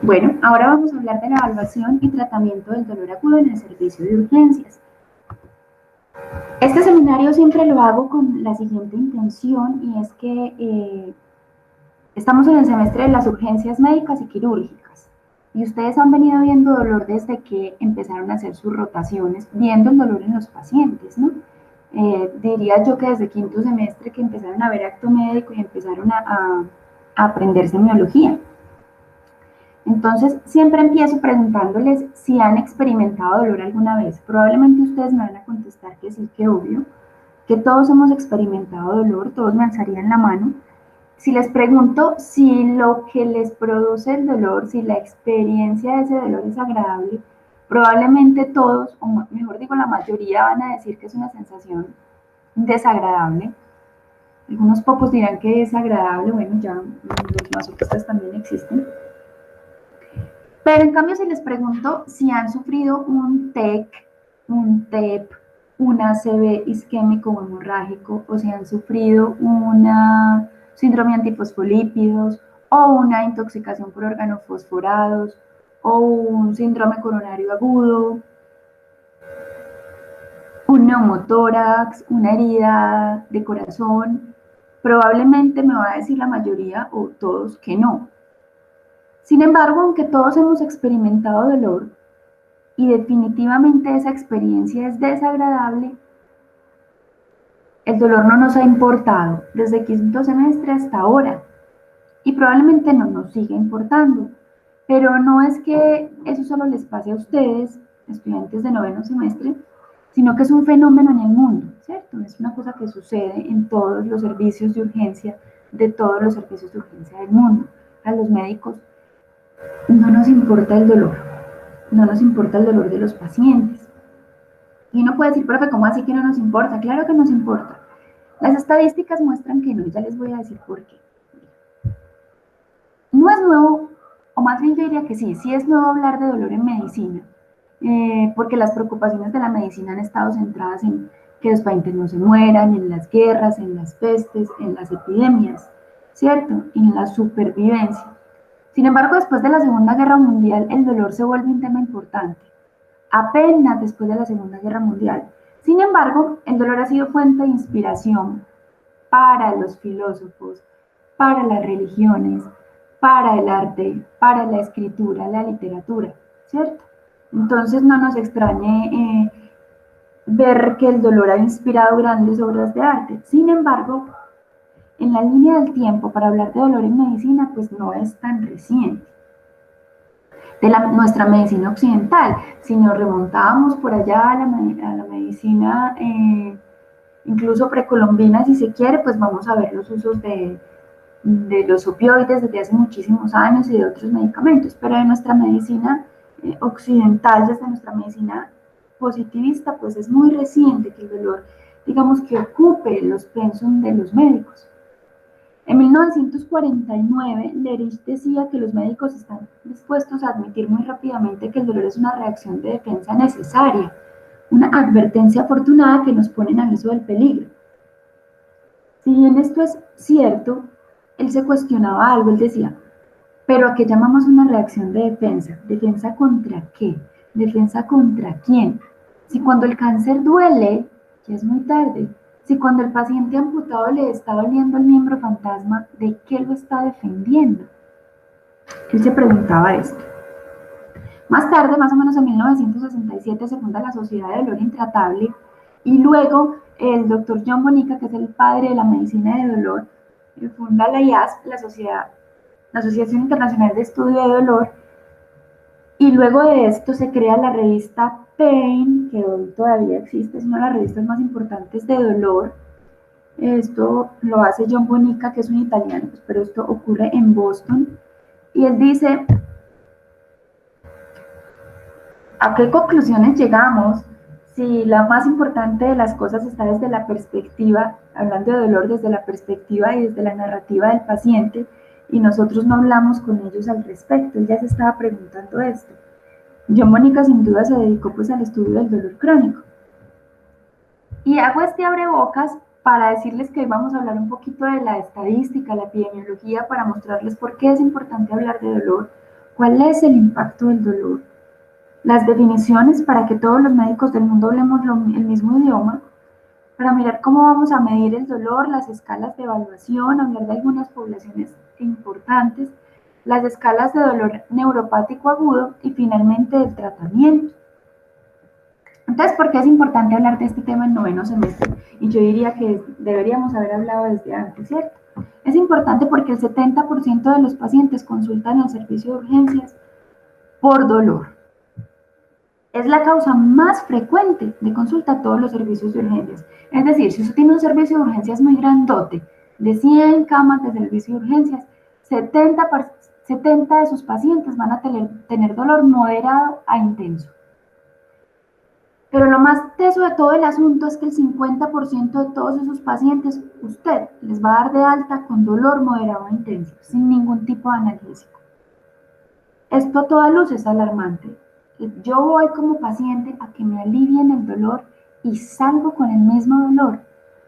Bueno, ahora vamos a hablar de la evaluación y tratamiento del dolor agudo en el servicio de urgencias. Este seminario siempre lo hago con la siguiente intención, y es que estamos en el semestre de las urgencias médicas y quirúrgicas, y ustedes han venido viendo dolor desde que empezaron a hacer sus rotaciones, viendo el dolor en los pacientes, ¿no? Diría yo que desde quinto semestre que empezaron a ver acto médico y empezaron a aprender semiología. Entonces, siempre empiezo preguntándoles si han experimentado dolor alguna vez. Probablemente ustedes me van a contestar que sí, que obvio, que todos hemos experimentado dolor, todos me alzarían la mano. Si les pregunto si lo que les produce el dolor, si la experiencia de ese dolor es agradable, probablemente todos, o mejor digo la mayoría, van a decir que es una sensación desagradable. Algunos pocos dirán que es agradable, bueno, ya los masoquistas también existen. Pero en cambio, si les pregunto si han sufrido un TEC, un TEP, un ACV isquémico o hemorrágico, o si han sufrido una síndrome antifosfolípidos, o una intoxicación por organofosforados, o un síndrome coronario agudo, un neumotórax, una herida de corazón, probablemente me va a decir la mayoría o todos que no. Sin embargo, aunque todos hemos experimentado dolor, y definitivamente esa experiencia es desagradable, el dolor no nos ha importado desde quinto semestre hasta ahora, y probablemente no nos siga importando. Pero no es que eso solo les pase a ustedes, estudiantes de noveno semestre, sino que es un fenómeno en el mundo, ¿cierto? Es una cosa que sucede en todos los servicios de urgencia, de todos los servicios de urgencia del mundo. A los médicos no nos importa el dolor, no nos importa el dolor de los pacientes. Y uno puede decir, profe, ¿cómo así que no nos importa? Claro que nos importa. Las estadísticas muestran que no, ya les voy a decir por qué. No es nuevo, o más bien yo diría que sí, sí es nuevo hablar de dolor en medicina, porque las preocupaciones de la medicina han estado centradas en que los pacientes no se mueran, en las guerras, en las pestes, en las epidemias, ¿cierto? En la supervivencia. Sin embargo, después de la Segunda Guerra Mundial, el dolor se vuelve un tema importante, apenas después de la Segunda Guerra Mundial. Sin embargo, el dolor ha sido fuente de inspiración para los filósofos, para las religiones, para el arte, para la escritura, la literatura, ¿cierto? Entonces no nos extrañe ver que el dolor ha inspirado grandes obras de arte. Sin embargo, en la línea del tiempo, para hablar de dolor en medicina, pues no es tan reciente de nuestra medicina occidental. Si nos remontábamos por allá a la medicina incluso precolombina, si se quiere, pues vamos a ver los usos de los opioides desde hace muchísimos años y de otros medicamentos, pero de nuestra medicina occidental, desde nuestra medicina positivista, pues es muy reciente que el dolor, digamos, que ocupe los pensum de los médicos. En 1949, Lerich decía que los médicos están dispuestos a admitir muy rápidamente que el dolor es una reacción de defensa necesaria, una advertencia afortunada que nos pone en aviso del peligro. Si bien esto es cierto, él se cuestionaba algo, él decía, ¿pero a qué llamamos una reacción de defensa? ¿Defensa contra qué? ¿Defensa contra quién? Si cuando el cáncer duele, ya es muy tarde. Si cuando el paciente amputado le está doliendo el miembro fantasma, ¿de qué lo está defendiendo? Él se preguntaba esto. Más tarde, más o menos en 1967, se funda la Sociedad de Dolor Intratable, y luego el doctor John Bonica, que es el padre de la medicina de dolor, funda la IASP, la Asociación Internacional de Estudio de Dolor, y luego de esto se crea la revista Pain, que hoy todavía existe, es una de las revistas más importantes de dolor. Esto lo hace John Bonica, que es un italiano, pero esto ocurre en Boston, y él dice, ¿a qué conclusiones llegamos si la más importante de las cosas está desde la perspectiva, hablando de dolor, desde la perspectiva y desde la narrativa del paciente, y nosotros no hablamos con ellos al respecto? Él ya se estaba preguntando esto. John Bonica sin duda se dedicó pues al estudio del dolor crónico. Y hago este abrebocas para decirles que hoy vamos a hablar un poquito de la estadística, la epidemiología, para mostrarles por qué es importante hablar de dolor, ¿Cuál es el impacto del dolor? Las definiciones para que todos los médicos del mundo hablemos el mismo idioma, para mirar cómo vamos a medir el dolor, las escalas de evaluación, hablar de algunas poblaciones importantes, las escalas de dolor neuropático agudo y finalmente del tratamiento. Entonces, ¿por qué es importante hablar de este tema en noveno semestre? Y yo diría que deberíamos haber hablado desde antes, ¿cierto? Es importante porque el 70% de los pacientes consultan al servicio de urgencias por dolor. Es la causa más frecuente de consulta a todos los servicios de urgencias. Es decir, si usted tiene un servicio de urgencias muy grandote, de 100 camas de servicio de urgencias, 70 de sus pacientes van a tener dolor moderado a intenso. Pero lo más teso de todo el asunto es que el 50% de todos esos pacientes, usted les va a dar de alta con dolor moderado a intenso, sin ningún tipo de analgésico. Esto a toda luz es alarmante. Yo voy como paciente a que me alivien el dolor y salgo con el mismo dolor.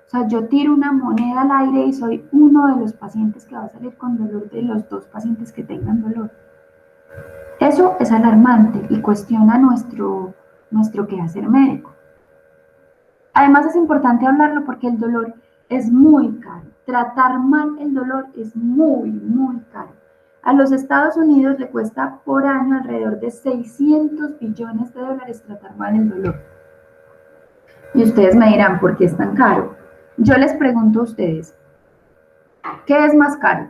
O sea, yo tiro una moneda al aire y soy uno de los pacientes que va a salir con dolor de los 2 pacientes que tengan dolor. Eso es alarmante y cuestiona nuestro quehacer médico. Además es importante hablarlo porque el dolor es muy caro. Tratar mal el dolor es muy, muy caro. A los Estados Unidos le cuesta por año alrededor de 600 billones de dólares tratar mal el dolor. Y ustedes me dirán, ¿por qué es tan caro? Yo les pregunto a ustedes, ¿qué es más caro?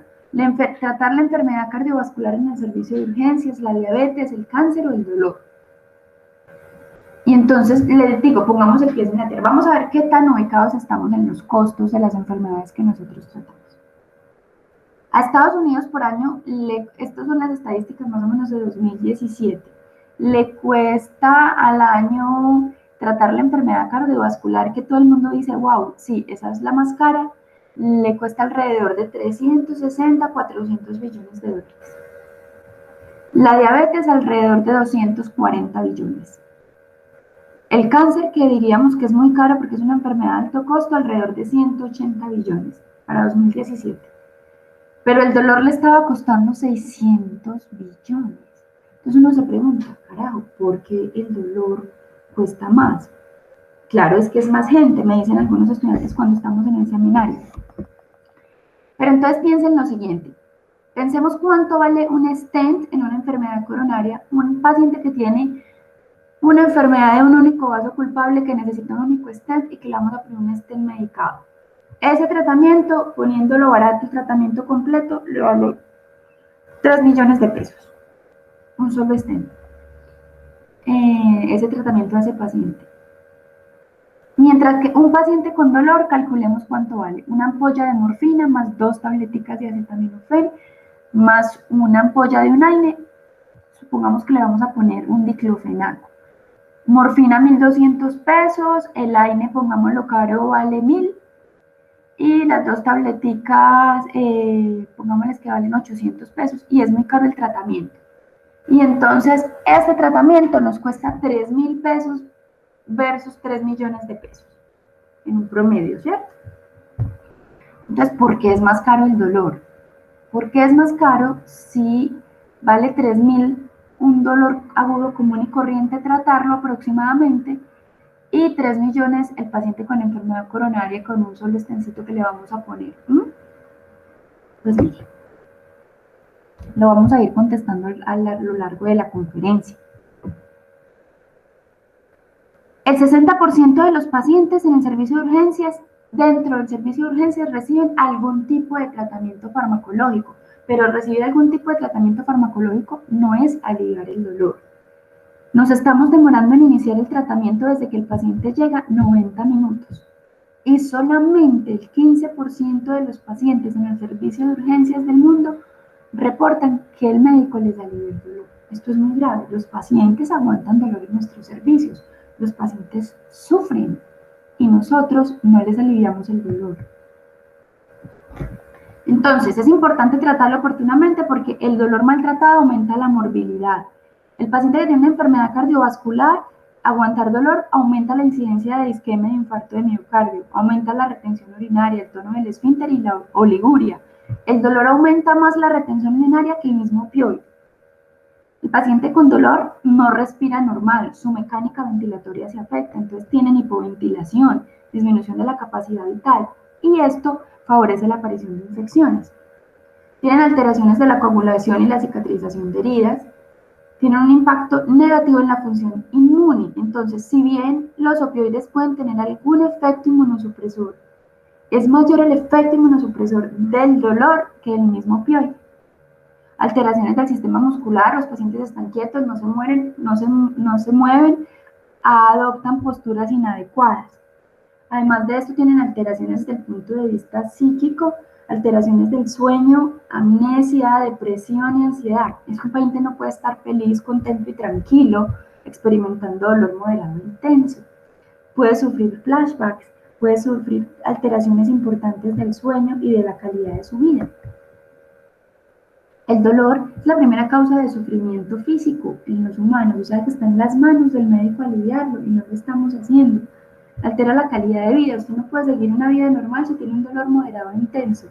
¿Tratar la enfermedad cardiovascular en el servicio de urgencias, la diabetes, el cáncer o el dolor? Y entonces les digo, pongamos el pie en la tierra. Vamos a ver qué tan ubicados estamos en los costos de las enfermedades que nosotros tratamos. A Estados Unidos por año, estas son las estadísticas más o menos de 2017, le cuesta al año tratar la enfermedad cardiovascular que todo el mundo dice, wow, sí, esa es la más cara, le cuesta alrededor de 360, 400 billones de dólares. La diabetes alrededor de 240 billones. El cáncer, que diríamos que es muy caro porque es una enfermedad de alto costo, alrededor de 180 billones para 2017. Pero el dolor le estaba costando 600 billones. Entonces uno se pregunta, carajo, ¿por qué el dolor cuesta más? Claro, es que es más gente, me dicen algunos estudiantes cuando estamos en el seminario. Pero entonces piensen lo siguiente. Pensemos cuánto vale un stent en una enfermedad coronaria, un paciente que tiene una enfermedad de un único vaso culpable que necesita un único stent y que le vamos a poner un stent medicado. Ese tratamiento, poniéndolo barato, el tratamiento completo, le vale 3 millones de pesos. Un solo stent. Ese tratamiento a ese paciente. Mientras que un paciente con dolor, calculemos cuánto vale. Una ampolla de morfina más 2 tableticas de acetaminofén más una ampolla de un AINE. Supongamos que le vamos a poner un diclofenaco. Morfina 1.200 pesos, el AINE, pongámoslo caro, vale 1.000. Y las 2 tableticas, pongámosles que valen 800 pesos. Y es muy caro el tratamiento. Y entonces este tratamiento nos cuesta 3.000 pesos versus 3 millones de pesos en un promedio, ¿cierto? Entonces, ¿por qué es más caro el dolor? ¿Por qué es más caro si vale 3.000 un dolor agudo común y corriente tratarlo aproximadamente y 3 millones el paciente con enfermedad coronaria con un solo estencito que le vamos a poner? Pues mire, lo vamos a ir contestando a lo largo de la conferencia. El 60% de los pacientes en el servicio de urgencias, dentro del servicio de urgencias, reciben algún tipo de tratamiento farmacológico, pero recibir algún tipo de tratamiento farmacológico no es aliviar el dolor. Nos estamos demorando en iniciar el tratamiento desde que el paciente llega 90 minutos. Y solamente el 15% de los pacientes en el servicio de urgencias del mundo reportan que el médico les alivia el dolor. Esto es muy grave. Los pacientes aguantan dolor en nuestros servicios. Los pacientes sufren y nosotros no les aliviamos el dolor. Entonces, es importante tratarlo oportunamente porque el dolor maltratado aumenta la morbilidad. El paciente que tiene una enfermedad cardiovascular, aguantar dolor aumenta la incidencia de isquemia y de infarto de miocardio, aumenta la retención urinaria, el tono del esfínter y la oliguria. El dolor aumenta más la retención urinaria que el mismo opioide. El paciente con dolor no respira normal, su mecánica ventilatoria se afecta, entonces tienen hipoventilación, disminución de la capacidad vital, y esto favorece la aparición de infecciones. Tienen alteraciones de la coagulación y la cicatrización de heridas, tienen un impacto negativo en la función inmune. Entonces, si bien los opioides pueden tener algún efecto inmunosupresor, es mayor el efecto inmunosupresor del dolor que el mismo opioide. Alteraciones del sistema muscular, los pacientes están quietos, no se mueven, adoptan posturas inadecuadas. Además de esto, tienen alteraciones desde el punto de vista psíquico, alteraciones del sueño, amnesia, depresión y ansiedad. Un paciente no puede estar feliz, contento y tranquilo experimentando dolor moderado e intenso. Puede sufrir flashbacks, puede sufrir alteraciones importantes del sueño y de la calidad de su vida. El dolor es la primera causa de sufrimiento físico en los humanos, o sea que está en las manos del médico aliviarlo y no lo estamos haciendo. Altera la calidad de vida, usted no puede seguir una vida normal si tiene un dolor moderado e intenso.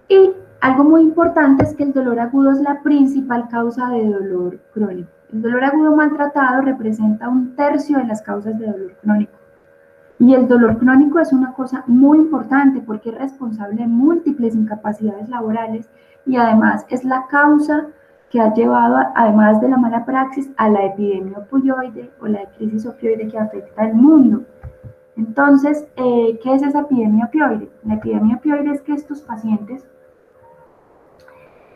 Y algo muy importante es que el dolor agudo es la principal causa de dolor crónico. El dolor agudo maltratado representa 1/3 de las causas de dolor crónico. Y el dolor crónico es una cosa muy importante porque es responsable de múltiples incapacidades laborales y además es la causa que ha llevado, además de la mala praxis, a la epidemia opioide o la crisis opioide que afecta al mundo. Entonces, ¿qué es esa epidemia opioide? La epidemia opioide es que estos pacientes,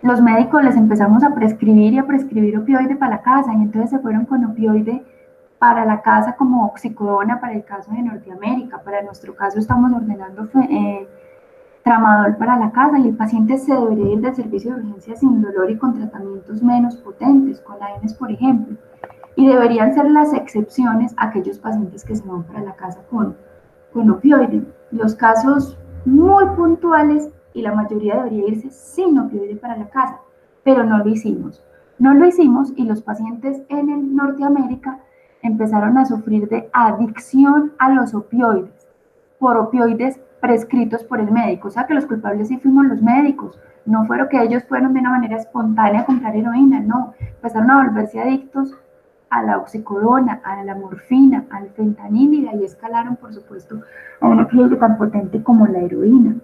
los médicos les empezamos a prescribir y a prescribir opioide para la casa y entonces se fueron con opioide para la casa como oxicodona para el caso de Norteamérica. Para nuestro caso estamos ordenando tramadol para la casa y el paciente se debería ir del servicio de urgencia sin dolor y con tratamientos menos potentes, con AINES por ejemplo. Y deberían ser las excepciones aquellos pacientes que se van para la casa con opioide. Los casos muy puntuales y la mayoría debería irse sin opioide para la casa, pero no lo hicimos. No lo hicimos y los pacientes en Norteamérica empezaron a sufrir de adicción a los opioides, por opioides prescritos por el médico. O sea que los culpables sí fuimos los médicos, no fueron que ellos fueron de una manera espontánea a comprar heroína, no, empezaron a volverse adictos a la oxicodona, a la morfina, al fentanil y de ahí escalaron, por supuesto, a un opioide tan potente como la heroína.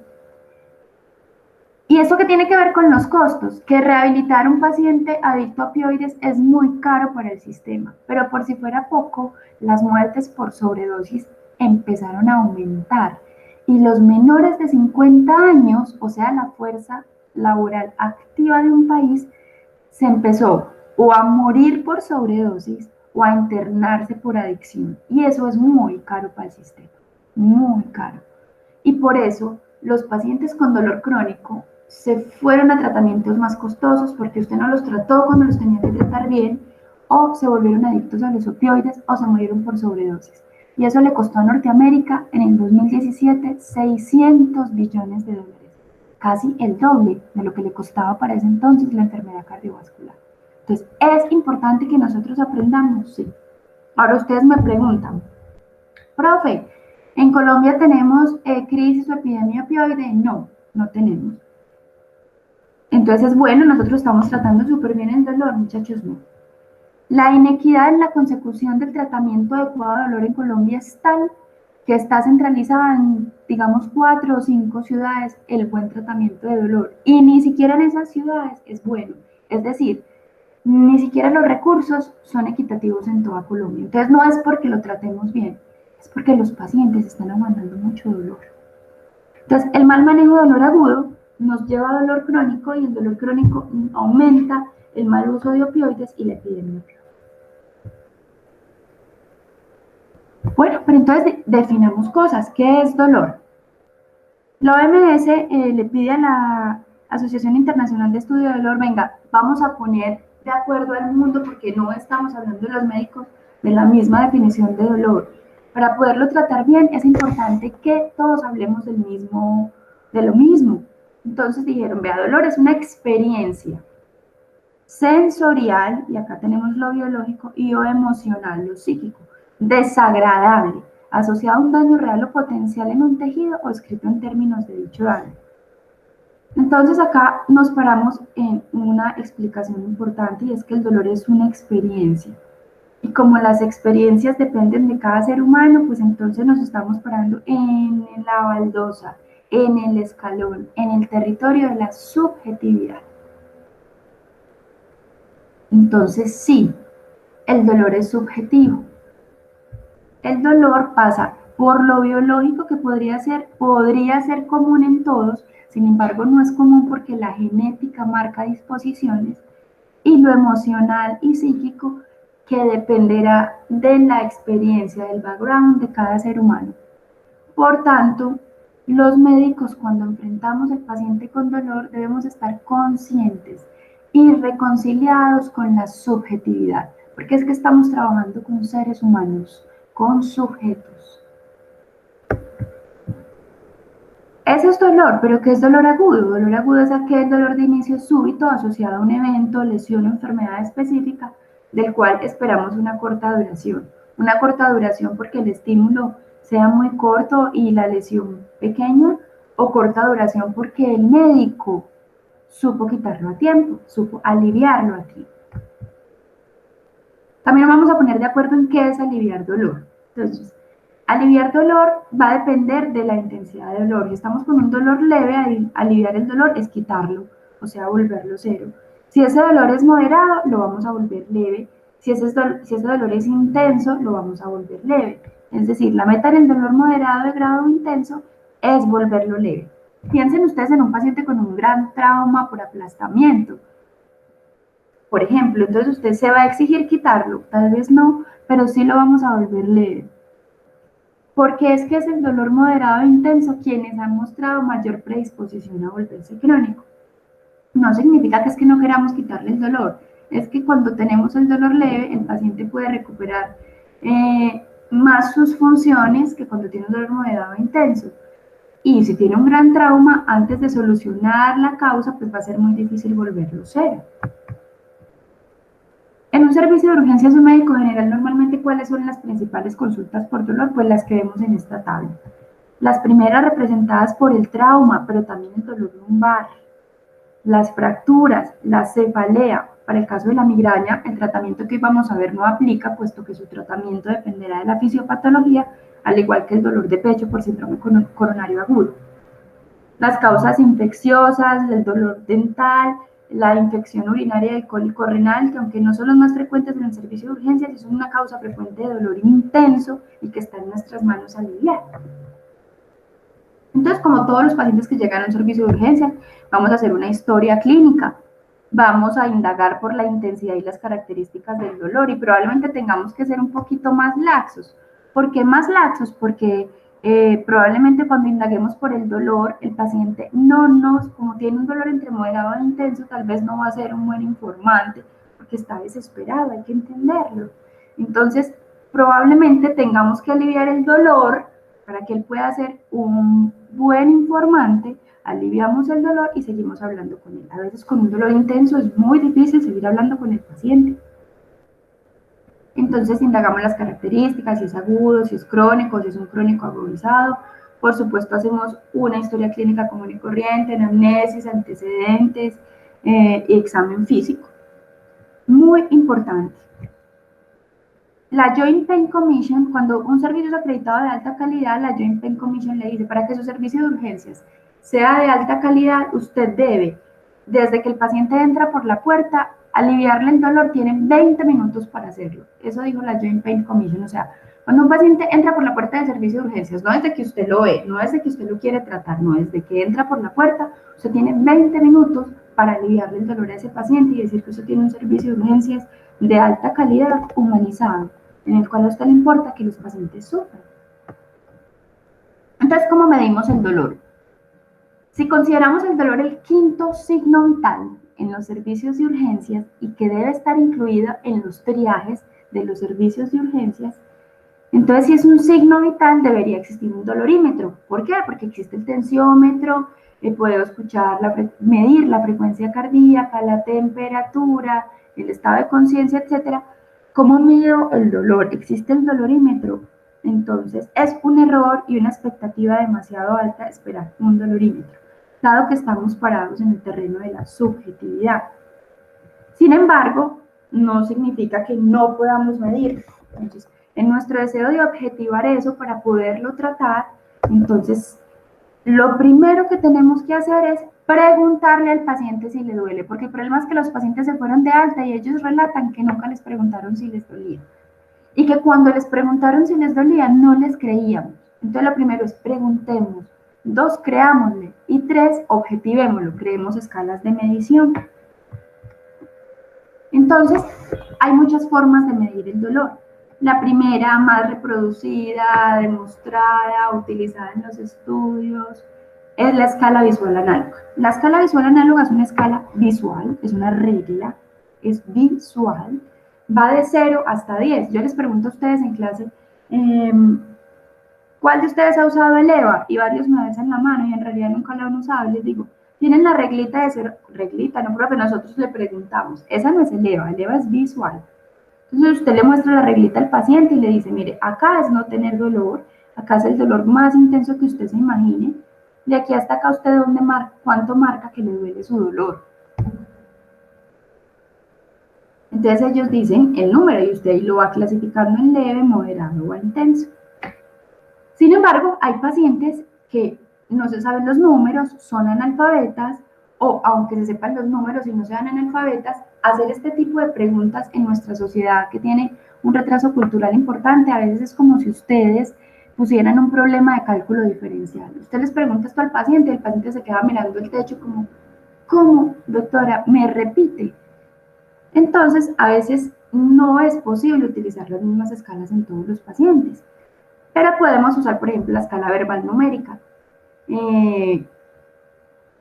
¿Y eso qué tiene que ver con los costos? Que rehabilitar a un paciente adicto a opioides es muy caro para el sistema, pero por si fuera poco, las muertes por sobredosis empezaron a aumentar y los menores de 50 años, o sea, la fuerza laboral activa de un país, se empezó o a morir por sobredosis o a internarse por adicción. Y eso es muy caro para el sistema, muy caro. Y por eso los pacientes con dolor crónico se fueron a tratamientos más costosos porque usted no los trató cuando los tenía que tratar bien, o se volvieron adictos a los opioides o se murieron por sobredosis. Y eso le costó a Norteamérica en el 2017 $600 billones, casi el doble de lo que le costaba para ese entonces la enfermedad cardiovascular. Entonces, ¿es importante que nosotros aprendamos? Sí. Ahora ustedes me preguntan, profe, ¿en Colombia tenemos crisis o epidemia opioide? No, no tenemos. Entonces, bueno, nosotros estamos tratando súper bien el dolor, muchachos, no. La inequidad en la consecución del tratamiento adecuado de dolor en Colombia es tal que está centralizada en, digamos, 4 o 5 ciudades el buen tratamiento de dolor. Y ni siquiera en esas ciudades es bueno. Es decir, ni siquiera los recursos son equitativos en toda Colombia. Entonces no es porque lo tratemos bien, es porque los pacientes están aguantando mucho dolor. Entonces el mal manejo de dolor agudo nos lleva a dolor crónico y el dolor crónico aumenta el mal uso de opioides y la epidemia opioide. Bueno, pero entonces definamos cosas. ¿Qué es dolor? La OMS le pide a la Asociación Internacional de Estudio de Dolor, venga, vamos a poner de acuerdo al mundo porque no estamos hablando los médicos de la misma definición de dolor. Para poderlo tratar bien es importante que todos hablemos de lo mismo. Entonces dijeron, vea, dolor es una experiencia sensorial, y acá tenemos lo biológico, y o emocional, lo psíquico, desagradable, asociado a un daño real o potencial en un tejido o escrito en términos de dicho daño. Entonces acá nos paramos en una explicación importante y es que el dolor es una experiencia. Y como las experiencias dependen de cada ser humano, pues entonces nos estamos parando en la baldosa, en el escalón, en el territorio de la subjetividad. Entonces sí, el dolor es subjetivo. El dolor pasa por lo biológico que podría ser común en todos, sin embargo no es común porque la genética marca disposiciones, y lo emocional y psíquico que dependerá de la experiencia, del background de cada ser humano. Por tanto, los médicos cuando enfrentamos al paciente con dolor debemos estar conscientes y reconciliados con la subjetividad, porque es que estamos trabajando con seres humanos, con sujetos. Ese es dolor, pero ¿qué es dolor agudo? Dolor agudo es aquel dolor de inicio súbito asociado a un evento, lesión o enfermedad específica del cual esperamos una corta duración. Una corta duración porque el estímulo sea muy corto y la lesión pequeña, o corta duración porque el médico supo quitarlo a tiempo, supo aliviarlo a tiempo. También vamos a poner de acuerdo en qué es aliviar dolor. Entonces, aliviar dolor va a depender de la intensidad del dolor. Si estamos con un dolor leve, aliviar el dolor es quitarlo, o sea, volverlo cero. Si ese dolor es moderado, lo vamos a volver leve. Si ese dolor es intenso, lo vamos a volver leve. Es decir, la meta en el dolor moderado de grado intenso es volverlo leve. Piensen ustedes en un paciente con un gran trauma por aplastamiento. Por ejemplo, entonces usted se va a exigir quitarlo, tal vez no, pero sí lo vamos a volver leve. Porque es que es el dolor moderado e intenso quienes han mostrado mayor predisposición a volverse crónico. No significa que es que no queramos quitarle el dolor, es que cuando tenemos el dolor leve, el paciente puede recuperar más sus funciones que cuando tiene un dolor moderado e intenso. Y si tiene un gran trauma, antes de solucionar la causa, pues va a ser muy difícil volverlo cero. En un servicio de urgencias de un médico general, normalmente, ¿cuáles son las principales consultas por dolor? Pues las que vemos en esta tabla. Las primeras representadas por el trauma, pero también el dolor lumbar, las fracturas, la cefalea. Para el caso de la migraña, el tratamiento que hoy vamos a ver no aplica, puesto que su tratamiento dependerá de la fisiopatología, al igual que el dolor de pecho por síndrome coronario agudo. Las causas infecciosas, el dolor dental, la infección urinaria y el cólico renal, que aunque no son los más frecuentes en el servicio de urgencias, es una causa frecuente de dolor intenso y que está en nuestras manos aliviar. Entonces, como todos los pacientes que llegan a un servicio de urgencias, vamos a hacer una historia clínica, vamos a indagar por la intensidad y las características del dolor y probablemente tengamos que ser un poquito más laxos. ¿Por qué más laxos? Porque probablemente cuando indaguemos por el dolor, el paciente como tiene un dolor entre moderado e intenso, tal vez no va a ser un buen informante porque está desesperado, hay que entenderlo. Entonces, probablemente tengamos que aliviar el dolor para que él pueda ser un buen informante, aliviamos el dolor y seguimos hablando con él. A veces con un dolor intenso es muy difícil seguir hablando con el paciente. Entonces indagamos las características, si es agudo, si es crónico, si es un crónico agudizado. Por supuesto hacemos una historia clínica común y corriente, anamnesis, antecedentes y examen físico. Muy importante. La Joint Pain Commission, cuando un servicio es acreditado de alta calidad, la Joint Pain Commission le dice, para que su servicio de urgencias sea de alta calidad, usted debe, desde que el paciente entra por la puerta, aliviarle el dolor, tiene 20 minutos para hacerlo. Eso dijo la Joint Pain Commission, o sea, cuando un paciente entra por la puerta del servicio de urgencias, no desde que usted lo ve, no desde que usted lo quiere tratar, no, desde que entra por la puerta, usted tiene 20 minutos para aliviarle el dolor a ese paciente y decir que usted tiene un servicio de urgencias de alta calidad, humanizado, en el cual a usted le importa que los pacientes sufran. Entonces, ¿cómo medimos el dolor? Si consideramos el dolor el quinto signo vital en los servicios de urgencias y que debe estar incluido en los triajes de los servicios de urgencias, entonces si es un signo vital debería existir un dolorímetro. ¿Por qué? Porque existe el tensiómetro, puedo medir la frecuencia cardíaca, la temperatura, el estado de conciencia, etcétera. ¿Cómo mido el dolor? Existe el dolorímetro. Entonces, es un error y una expectativa demasiado alta esperar un dolorímetro. dado que estamos parados en el terreno de la subjetividad. Sin embargo, no significa que no podamos medir. Entonces, en nuestro deseo de objetivar eso para poderlo tratar, entonces, lo primero que tenemos que hacer es preguntarle al paciente si le duele, porque el problema es que los pacientes se fueron de alta y ellos relatan que nunca les preguntaron si les dolía. Y que cuando les preguntaron si les dolía, no les creíamos. Entonces, lo primero es preguntemos. 2, creámosle. Y 3, objetivémoslo, creemos escalas de medición. Entonces, hay muchas formas de medir el dolor. La primera, más reproducida, demostrada, utilizada en los estudios, es la escala visual análoga. La escala visual análoga es una escala visual, es una regla, es visual, va de 0 hasta 10. Yo les pregunto a ustedes en clase, ¿cuál de ustedes ha usado el EVA? Y varios me alzan la mano y en realidad nunca lo han usado. Les digo, tienen la reglita de 0, reglita, no, profe, nosotros le preguntamos, esa no es el EVA es visual. Entonces usted le muestra la reglita al paciente y le dice, mire, acá es no tener dolor, acá es el dolor más intenso que usted se imagine, de aquí hasta acá usted cuánto marca que le duele su dolor. Entonces ellos dicen el número y usted ahí lo va clasificando en leve, moderado o intenso. Sin embargo, hay pacientes que no se saben los números, son analfabetas, o aunque se sepan los números y no sean analfabetas, hacer este tipo de preguntas en nuestra sociedad que tiene un retraso cultural importante, a veces es como si ustedes pusieran un problema de cálculo diferencial. Usted les pregunta esto al paciente, el paciente se queda mirando el techo como, ¿cómo, doctora? ¿Me repite? Entonces, a veces no es posible utilizar las mismas escalas en todos los pacientes, pero podemos usar, por ejemplo, la escala verbal numérica.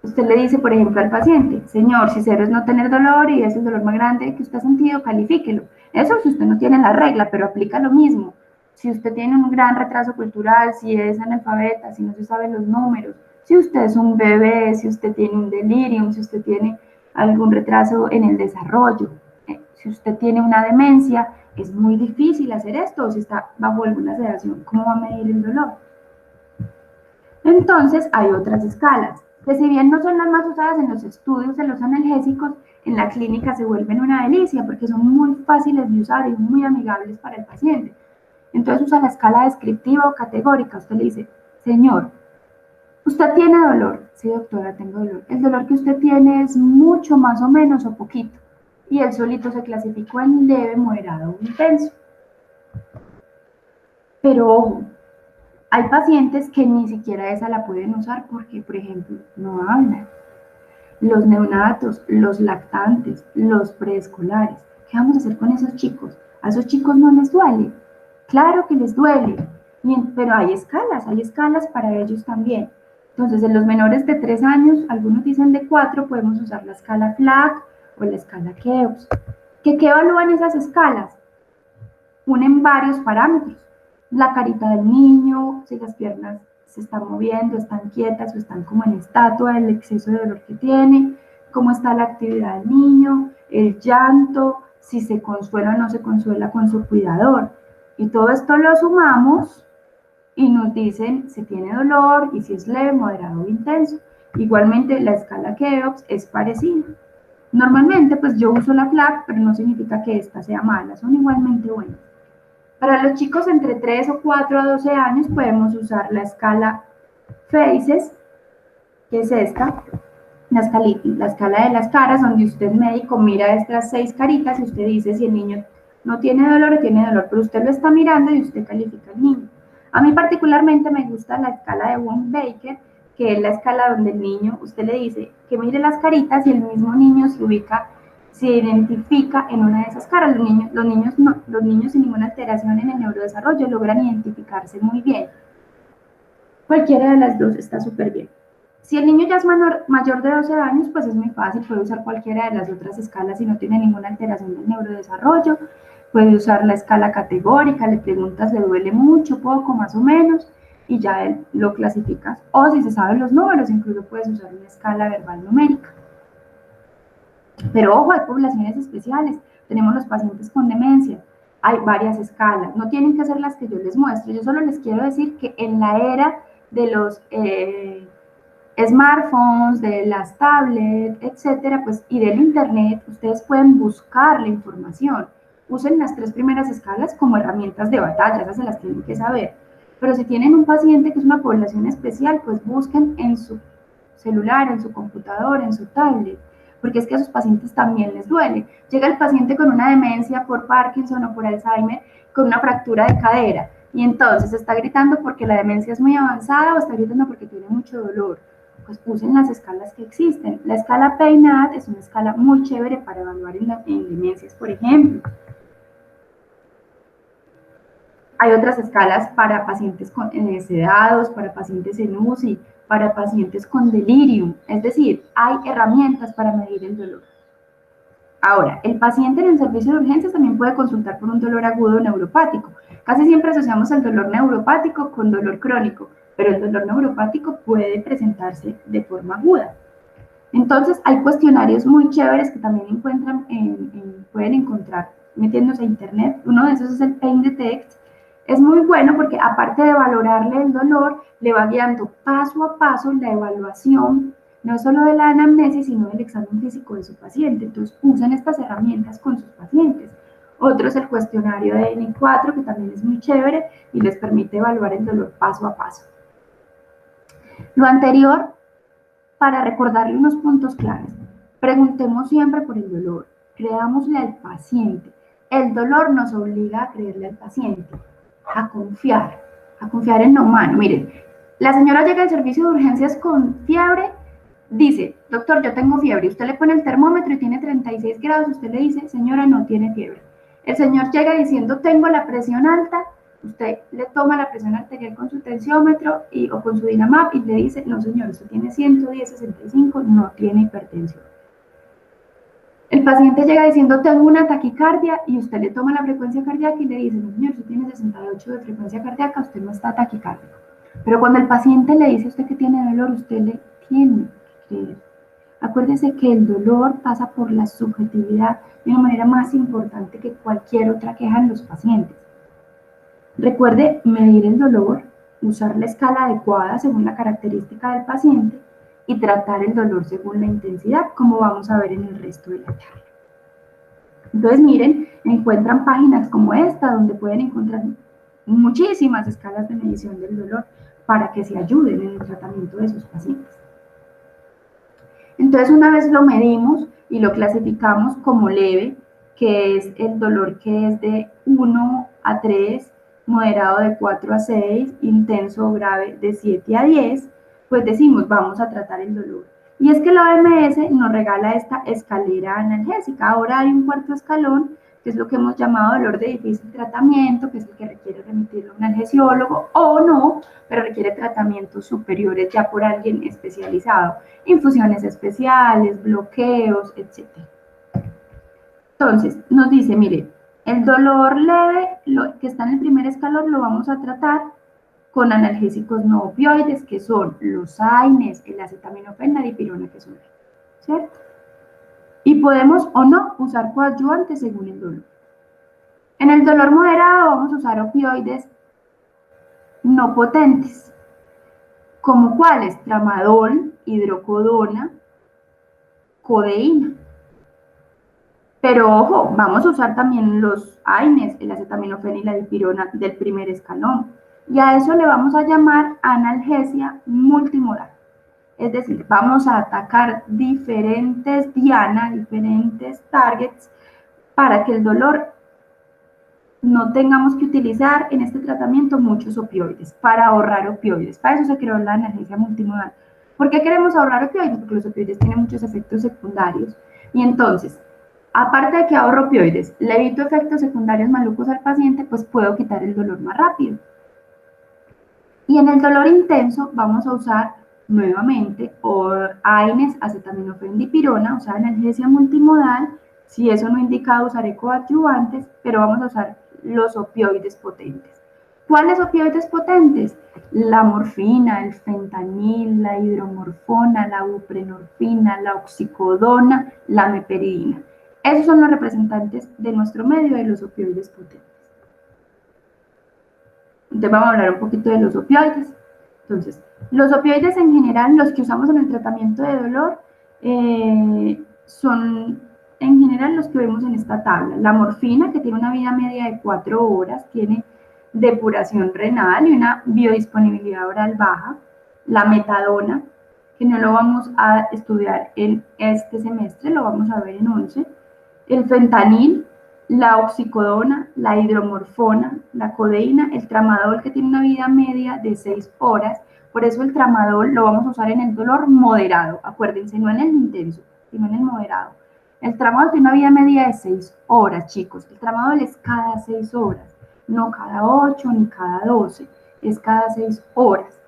Usted le dice, por ejemplo, al paciente, señor, si 0 es no tener dolor y es el dolor más grande que usted ha sentido, califíquelo. Eso si usted no tiene la regla, pero aplica lo mismo. Si usted tiene un gran retraso cultural, si es analfabeta, si no se sabe los números, si usted es un bebé, si usted tiene un delirium, si usted tiene algún retraso en el desarrollo, si usted tiene una demencia, es muy difícil hacer esto, o si está bajo alguna sedación, ¿cómo va a medir el dolor? Entonces, hay otras escalas, que si bien no son las más usadas en los estudios de los analgésicos, en la clínica se vuelven una delicia porque son muy fáciles de usar y muy amigables para el paciente. Entonces usa la escala descriptiva o categórica. Usted le dice, señor, ¿usted tiene dolor? Sí, doctora, tengo dolor. El dolor que usted tiene es mucho, más o menos, o poquito. Y él solito se clasificó en leve, moderado o intenso. Pero ojo, hay pacientes que ni siquiera esa la pueden usar porque, por ejemplo, no hablan. Los neonatos, los lactantes, los preescolares. ¿Qué vamos a hacer con esos chicos? A esos chicos no les duele. Claro que les duele, pero hay escalas para ellos también. Entonces, en los menores de 3 años, algunos dicen de 4, podemos usar la escala FLAC o la escala Keops. ¿Qué evalúan esas escalas? Unen varios parámetros. La carita del niño, si las piernas se están moviendo, están quietas o están como en estatua, el exceso de dolor que tiene, cómo está la actividad del niño, el llanto, si se consuela o no se consuela con su cuidador. Y todo esto lo sumamos y nos dicen si tiene dolor y si es leve, moderado o intenso. Igualmente la escala Keops es parecida. Normalmente pues yo uso la FLAC, pero no significa que esta sea mala, son igualmente buenas. Para los chicos entre 3 o 4 a 12 años podemos usar la escala FACES, que es esta, la escala de las caras, donde usted médico mira estas 6 caritas y usted dice si el niño no tiene dolor o tiene dolor, pero usted lo está mirando y usted califica al niño. A mí particularmente me gusta la escala de Wong-Baker, que es la escala donde el niño, usted le dice que mire las caritas y el mismo niño se identifica en una de esas caras. Los niños sin ninguna alteración en el neurodesarrollo logran identificarse muy bien. Cualquiera de las dos está súper bien. Si el niño ya es mayor de 12 años, pues es muy fácil, puede usar cualquiera de las otras escalas si no tiene ninguna alteración del neurodesarrollo. Puede usar la escala categórica, le preguntas, ¿le duele mucho, poco, más o menos? Y ya él lo clasificas. O si se saben los números, incluso puedes usar una escala verbal numérica. Pero ojo, hay poblaciones especiales. Tenemos los pacientes con demencia. Hay varias escalas. No tienen que ser las que yo les muestro. Yo solo les quiero decir que en la era de los smartphones, de las tablets, etcétera, pues, y del internet, ustedes pueden buscar la información. Usen las 3 primeras escalas como herramientas de batalla, esas se las tienen que saber. Pero si tienen un paciente que es una población especial, pues busquen en su celular, en su computador, en su tablet, porque es que a sus pacientes también les duele. Llega el paciente con una demencia por Parkinson o por Alzheimer, con una fractura de cadera, y entonces está gritando porque la demencia es muy avanzada o está gritando porque tiene mucho dolor. Pues usen las escalas que existen. La escala PEINAD es una escala muy chévere para evaluar en demencias, por ejemplo. Hay otras escalas para pacientes sedados, para pacientes en UCI, para pacientes con delirium. Es decir, hay herramientas para medir el dolor. Ahora, el paciente en el servicio de urgencias también puede consultar por un dolor agudo neuropático. Casi siempre asociamos el dolor neuropático con dolor crónico, pero el dolor neuropático puede presentarse de forma aguda. Entonces, hay cuestionarios muy chéveres que también pueden encontrar metiéndose a internet. Uno de esos es el Pain Detect. Es muy bueno porque aparte de valorarle el dolor, le va guiando paso a paso la evaluación, no solo de la anamnesis, sino del examen físico de su paciente. Entonces, usan estas herramientas con sus pacientes. Otro es el cuestionario de N4, que también es muy chévere y les permite evaluar el dolor paso a paso. Lo anterior, para recordarle unos puntos claves. Preguntemos siempre por el dolor, creámosle al paciente. El dolor nos obliga a creerle al paciente, a confiar en lo humano. Miren, la señora llega al servicio de urgencias con fiebre, dice, doctor, yo tengo fiebre, usted le pone el termómetro y tiene 36 grados, usted le dice, señora, no tiene fiebre. El señor llega diciendo, tengo la presión alta, usted le toma la presión arterial con su tensiómetro o con su Dinamap y le dice, no señor, usted tiene 110/65, no tiene hipertensión. El paciente llega diciendo, tengo una taquicardia y usted le toma la frecuencia cardíaca y le dice, no señor, usted tiene 68 de frecuencia cardíaca, usted no está taquicárdico. Pero cuando el paciente le dice a usted que tiene dolor, usted le tiene que creer. Acuérdese que el dolor pasa por la subjetividad de una manera más importante que cualquier otra queja en los pacientes. Recuerde medir el dolor, usar la escala adecuada según la característica del paciente y tratar el dolor según la intensidad, como vamos a ver en el resto de la charla. Entonces, miren, encuentran páginas como esta donde pueden encontrar muchísimas escalas de medición del dolor para que se ayuden en el tratamiento de sus pacientes. Entonces, una vez lo medimos y lo clasificamos como leve, que es el dolor que es de 1 a 3, moderado de 4 a 6, intenso o grave de 7 a 10, pues decimos, vamos a tratar el dolor. Y es que la OMS nos regala esta escalera analgésica. Ahora hay un cuarto escalón, que es lo que hemos llamado dolor de difícil tratamiento, que es el que requiere remitirlo a un analgesiólogo o no, pero requiere tratamientos superiores ya por alguien especializado, infusiones especiales, bloqueos, etc. Entonces, nos dice, mire, el dolor leve, que está en el primer escalón, lo vamos a tratar con analgésicos no opioides, que son los AINES, el acetaminofén, la dipirona, que son, ¿cierto? Y podemos o no usar coadyuvantes según el dolor. En el dolor moderado vamos a usar opioides no potentes, como cuáles, tramadol, hidrocodona, codeína. Pero ojo, vamos a usar también los AINES, el acetaminofén y la dipirona del primer escalón. Y a eso le vamos a llamar analgesia multimodal. Es decir, vamos a atacar diferentes dianas, diferentes targets, para que el dolor no tengamos que utilizar en este tratamiento muchos opioides, para ahorrar opioides. Para eso se creó la analgesia multimodal. ¿Por qué queremos ahorrar opioides? Porque los opioides tienen muchos efectos secundarios. Y entonces, aparte de que ahorro opioides, le evito efectos secundarios malucos al paciente, pues puedo quitar el dolor más rápido. Y en el dolor intenso vamos a usar nuevamente AINES, acetaminofén, dipirona, o sea, analgesia multimodal. Si eso no indica, usaré coadyuvantes, pero vamos a usar los opioides potentes. ¿Cuáles opioides potentes? La morfina, el fentanil, la hidromorfona, la buprenorfina, la oxicodona, la meperidina. Esos son los representantes de nuestro medio de los opioides potentes. Entonces vamos a hablar un poquito de los opioides. Entonces, los opioides en general, los que usamos en el tratamiento de dolor, son en general los que vemos en esta tabla. La morfina, que tiene una vida media de 4 horas, tiene depuración renal y una biodisponibilidad oral baja. La metadona, que no lo vamos a estudiar en este semestre, lo vamos a ver en 11. El fentanil, la oxicodona, la hidromorfona, la codeína, el tramadol, que tiene una vida media de 6 horas. Por eso el tramadol lo vamos a usar en el dolor moderado. Acuérdense, no en el intenso, sino en el moderado. El tramadol tiene una vida media de 6 horas, chicos. El tramadol es cada 6 horas, no cada 8 ni cada 12, es cada 6 horas.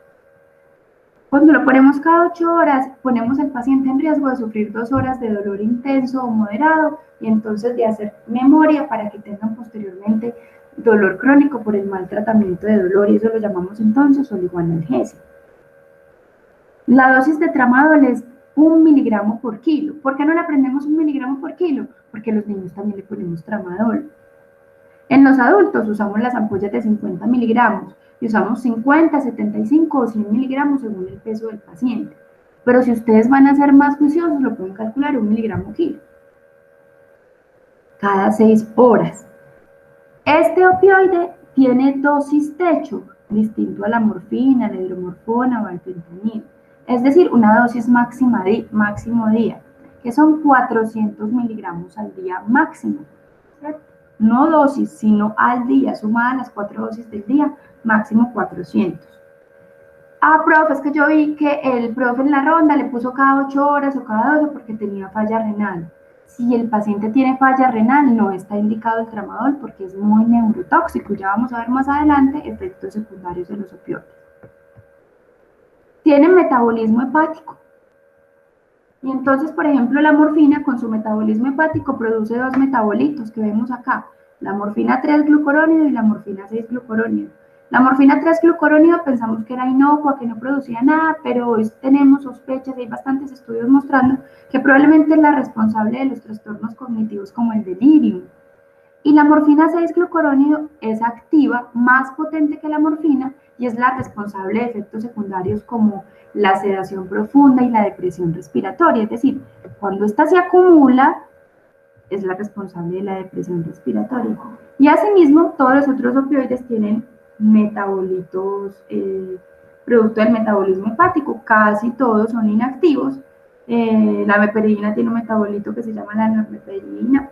Cuando lo ponemos cada 8 horas, ponemos al paciente en riesgo de sufrir 2 horas de dolor intenso o moderado y entonces de hacer memoria para que tengan posteriormente dolor crónico por el mal tratamiento de dolor, y eso lo llamamos entonces oligoanalgesia. La dosis de tramadol es 1 miligramo por kilo. ¿Por qué no le aprendemos 1 miligramo por kilo? Porque a los niños también le ponemos tramadol. En los adultos usamos las ampollas de 50 miligramos y usamos 50, 75 o 100 miligramos según el peso del paciente. Pero si ustedes van a ser más juiciosos, lo pueden calcular 1 miligramo kilo. Cada 6 horas. Este opioide tiene dosis techo, distinto a la morfina, la hidromorfona o al fentanil. Es decir, una dosis máximo día, que son 400 miligramos al día máximo. ¿Cierto? No dosis, sino al día, sumadas las 4 dosis del día, máximo 400. Ah, profe, es que yo vi que el profe en la ronda le puso cada 8 horas o cada 12 porque tenía falla renal. Si el paciente tiene falla renal, no está indicado el tramadol porque es muy neurotóxico. Ya vamos a ver más adelante efectos secundarios de los opioides. Tiene metabolismo hepático. Y entonces, por ejemplo, la morfina con su metabolismo hepático produce 2 metabolitos que vemos acá, la morfina 3-glucurónido y la morfina 6-glucurónido. La morfina 3-glucurónido pensamos que era inocua, que no producía nada, pero hoy tenemos sospechas y hay bastantes estudios mostrando que probablemente es la responsable de los trastornos cognitivos como el delirium. Y la morfina 6-glucurónido es activa, más potente que la morfina, y es la responsable de efectos secundarios como la sedación profunda y la depresión respiratoria. Es decir, cuando esta se acumula, es la responsable de la depresión respiratoria. Y asimismo, todos los otros opioides tienen metabolitos, producto del metabolismo hepático. Casi todos son inactivos. La meperidina tiene un metabolito que se llama la normeperidina.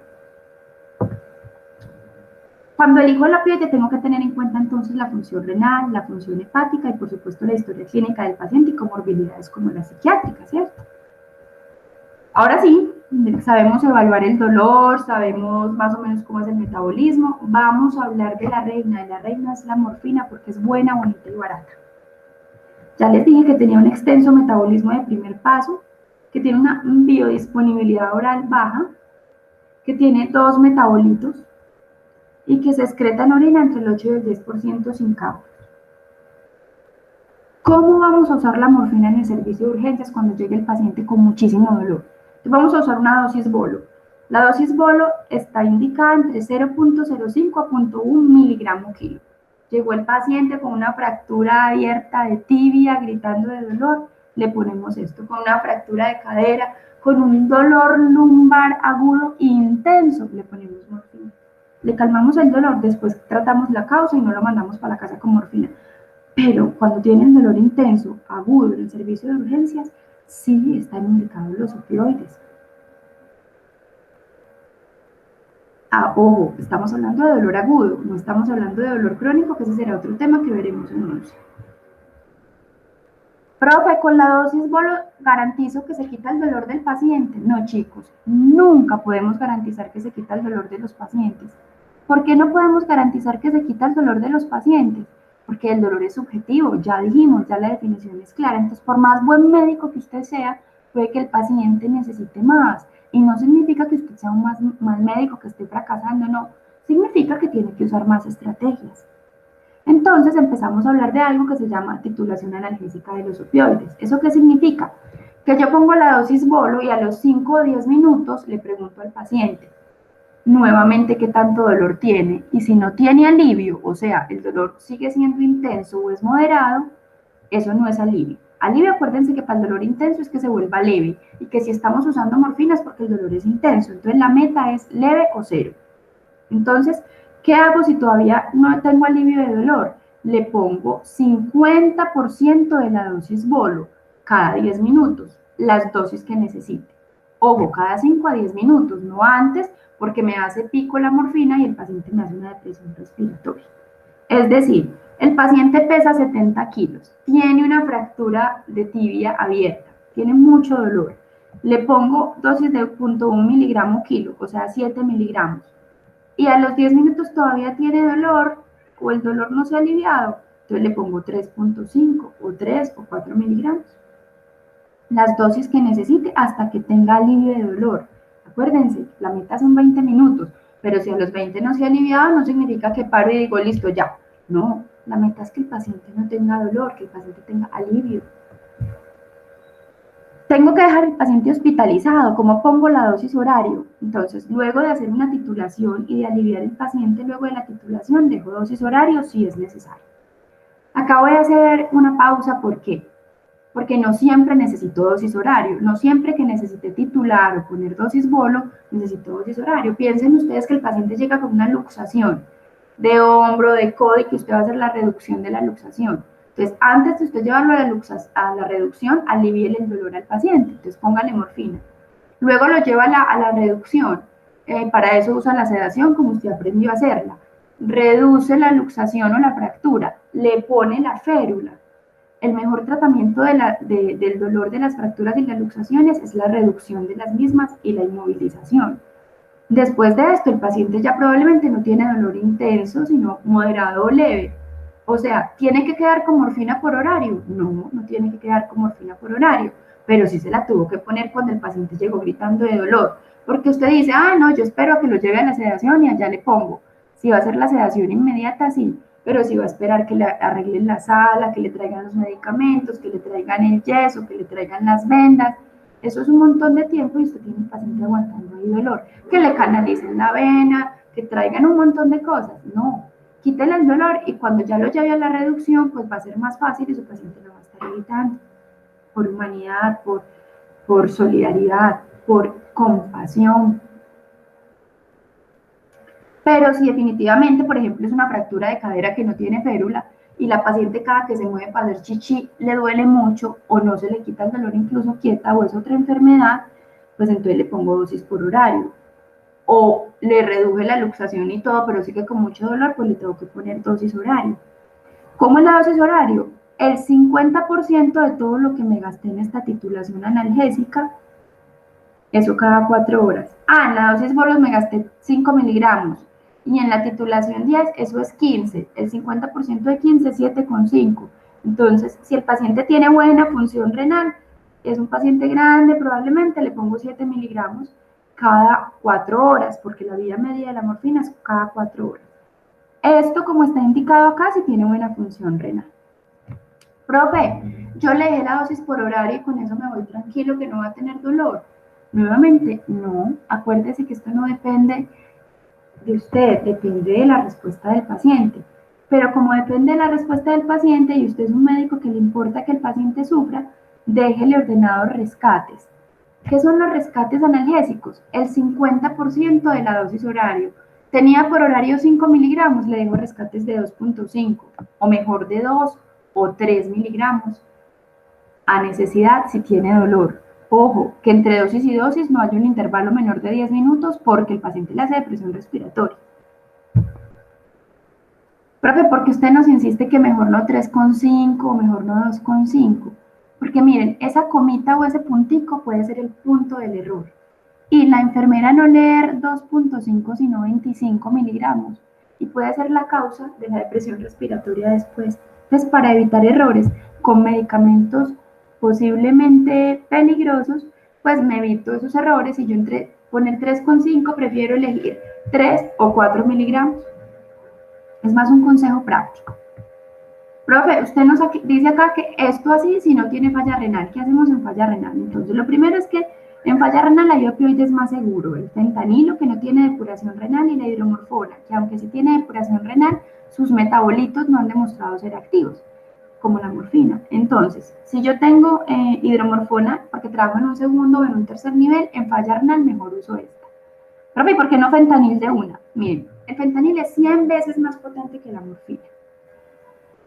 Cuando elijo el opioide tengo que tener en cuenta entonces la función renal, la función hepática y por supuesto la historia clínica del paciente y comorbilidades como la psiquiátrica, ¿cierto? Ahora sí, sabemos evaluar el dolor, sabemos más o menos cómo es el metabolismo. Vamos a hablar de la reina. La reina es la morfina porque es buena, bonita y barata. Ya les dije que tenía un extenso metabolismo de primer paso, que tiene una biodisponibilidad oral baja, que tiene 2 metabolitos, y que se excreta en orina entre el 8 y el 10% sin cálculos. ¿Cómo vamos a usar la morfina en el servicio de urgencias cuando llegue el paciente con muchísimo dolor? Entonces vamos a usar una dosis bolo. La dosis bolo está indicada entre 0.05 a 0.1 miligramo kilo. Llegó el paciente con una fractura abierta de tibia, gritando de dolor, le ponemos esto. Con una fractura de cadera, con un dolor lumbar agudo intenso, le ponemos morfina. Le calmamos el dolor, después tratamos la causa y no lo mandamos para la casa con morfina. Pero cuando tienen dolor intenso, agudo en el servicio de urgencias, sí están indicados los opioides. Ojo, estamos hablando de dolor agudo, no estamos hablando de dolor crónico, que ese será otro tema que veremos en 11. Profe, con la dosis bolo garantizo que se quita el dolor del paciente. No, chicos, nunca podemos garantizar que se quita el dolor de los pacientes. ¿Por qué no podemos garantizar que se quita el dolor de los pacientes? Porque el dolor es subjetivo, ya dijimos, ya la definición es clara. Entonces, por más buen médico que usted sea, puede que el paciente necesite más. Y no significa que usted sea un mal médico, que esté fracasando, no. Significa que tiene que usar más estrategias. Entonces empezamos a hablar de algo que se llama titulación analgésica de los opioides. ¿Eso qué significa? Que yo pongo la dosis bolo y a los 5 o 10 minutos le pregunto al paciente nuevamente qué tanto dolor tiene, y si no tiene alivio, o sea, el dolor sigue siendo intenso o es moderado, eso no es alivio. Alivio, acuérdense que para el dolor intenso es que se vuelva leve y que si estamos usando morfina es porque el dolor es intenso. Entonces la meta es leve o cero. Entonces, ¿qué hago si todavía no tengo alivio de dolor? Le pongo 50% de la dosis bolo cada 10 minutos, las dosis que necesite. Ojo, cada 5 a 10 minutos, no antes, porque me hace pico la morfina y el paciente me hace una depresión respiratoria. Es decir, el paciente pesa 70 kilos, tiene una fractura de tibia abierta, tiene mucho dolor. Le pongo dosis de 0.1 miligramo kilo, o sea, 7 miligramos. Y a los 10 minutos todavía tiene dolor o el dolor no se ha aliviado, entonces le pongo 3.5 o 3 o 4 miligramos. Las dosis que necesite hasta que tenga alivio de dolor. Acuérdense, la meta son 20 minutos, pero si a los 20 no se ha aliviado, no significa que paro y digo, listo, ya. No, la meta es que el paciente no tenga dolor, que el paciente tenga alivio. Tengo que dejar al paciente hospitalizado. ¿Cómo pongo la dosis horario? Entonces, luego de hacer una titulación y de aliviar el paciente, luego de la titulación, dejo dosis horario si es necesario. Acá voy a hacer una pausa, ¿por qué? Porque no siempre necesito dosis horario, no siempre que necesite titular o poner dosis bolo, necesito dosis horario. Piensen ustedes que el paciente llega con una luxación de hombro, de codo, y que usted va a hacer la reducción de la luxación. Entonces, antes de usted llevarlo a la reducción, alivie el dolor al paciente, entonces póngale morfina. Luego lo lleva a la reducción, para eso usa la sedación como usted aprendió a hacerla. Reduce la luxación o la fractura, le pone la férula. El mejor tratamiento del dolor de las fracturas y las luxaciones es la reducción de las mismas y la inmovilización. Después de esto, el paciente ya probablemente no tiene dolor intenso, sino moderado o leve. O sea, ¿tiene que quedar con morfina por horario? No, no tiene que quedar con morfina por horario, pero sí se la tuvo que poner cuando el paciente llegó gritando de dolor. Porque usted dice, ah, no, yo espero a que lo lleve a la sedación y allá le pongo. Si va a hacer la sedación inmediata, sí, pero si va a esperar que le arreglen la sala, que le traigan los medicamentos, que le traigan el yeso, que le traigan las vendas, eso es un montón de tiempo y usted tiene un paciente aguantando ahí dolor. Que le canalicen la vena, que traigan un montón de cosas. No, quítele el dolor y cuando ya lo lleve a la reducción, pues va a ser más fácil y su paciente lo va a estar evitando. Por humanidad, por solidaridad, por compasión. Pero si definitivamente, por ejemplo, es una fractura de cadera que no tiene férula y la paciente cada que se mueve para hacer chichi le duele mucho o no se le quita el dolor incluso quieta o es otra enfermedad, pues entonces le pongo dosis por horario. O le reduje la luxación y todo, pero sigue con mucho dolor, pues le tengo que poner dosis horario. ¿Cómo es la dosis horario? El 50% de todo lo que me gasté en esta titulación analgésica, eso cada 4 horas. Ah, en la dosis bolos me gasté 5 miligramos. Y en la titulación 10, eso es 15. El 50% de 15 es 7,5. Entonces, si el paciente tiene buena función renal, es un paciente grande, probablemente le pongo 7 miligramos cada 4 horas, porque la vida media de la morfina es cada 4 horas. Esto, como está indicado acá, si tiene buena función renal. Profe, yo le dejé la dosis por horario y con eso me voy tranquilo que no va a tener dolor. Nuevamente, no. Acuérdese que esto no depende de usted, depende de la respuesta del paciente. Pero como depende de la respuesta del paciente y usted es un médico que le importa que el paciente sufra, déjele ordenados rescates. ¿Qué son los rescates analgésicos? El 50% de la dosis horario. Tenía por horario 5 miligramos, le dejo rescates de 2.5 o mejor de 2 o 3 miligramos a necesidad si tiene dolor. Ojo, que entre dosis y dosis no haya un intervalo menor de 10 minutos porque el paciente le hace depresión respiratoria. Profe, ¿por qué usted nos insiste que mejor no 3,5 o mejor no 2,5? Porque miren, esa comita o ese puntico puede ser el punto del error. Y la enfermera no leer 2.5 sino 25 miligramos y puede ser la causa de la depresión respiratoria después. Entonces, para evitar errores con medicamentos posiblemente peligrosos, pues me evito esos errores y yo entre poner 3,5 prefiero elegir 3 o 4 miligramos. Es más un consejo práctico. Profe, usted nos dice acá que esto así si no tiene falla renal. ¿Qué hacemos en falla renal? Entonces, lo primero es que en falla renal hay opioides más seguro, el fentanilo que no tiene depuración renal y la hidromorfona, que aunque sí tiene depuración renal, sus metabolitos no han demostrado ser activos. como la morfina. Entonces, si yo tengo hidromorfona, porque trabajo en un segundo o en un tercer nivel, en falla renal, mejor uso esta. Profe, ¿y por qué no fentanil de una? Miren, el fentanil es 100 veces más potente que la morfina.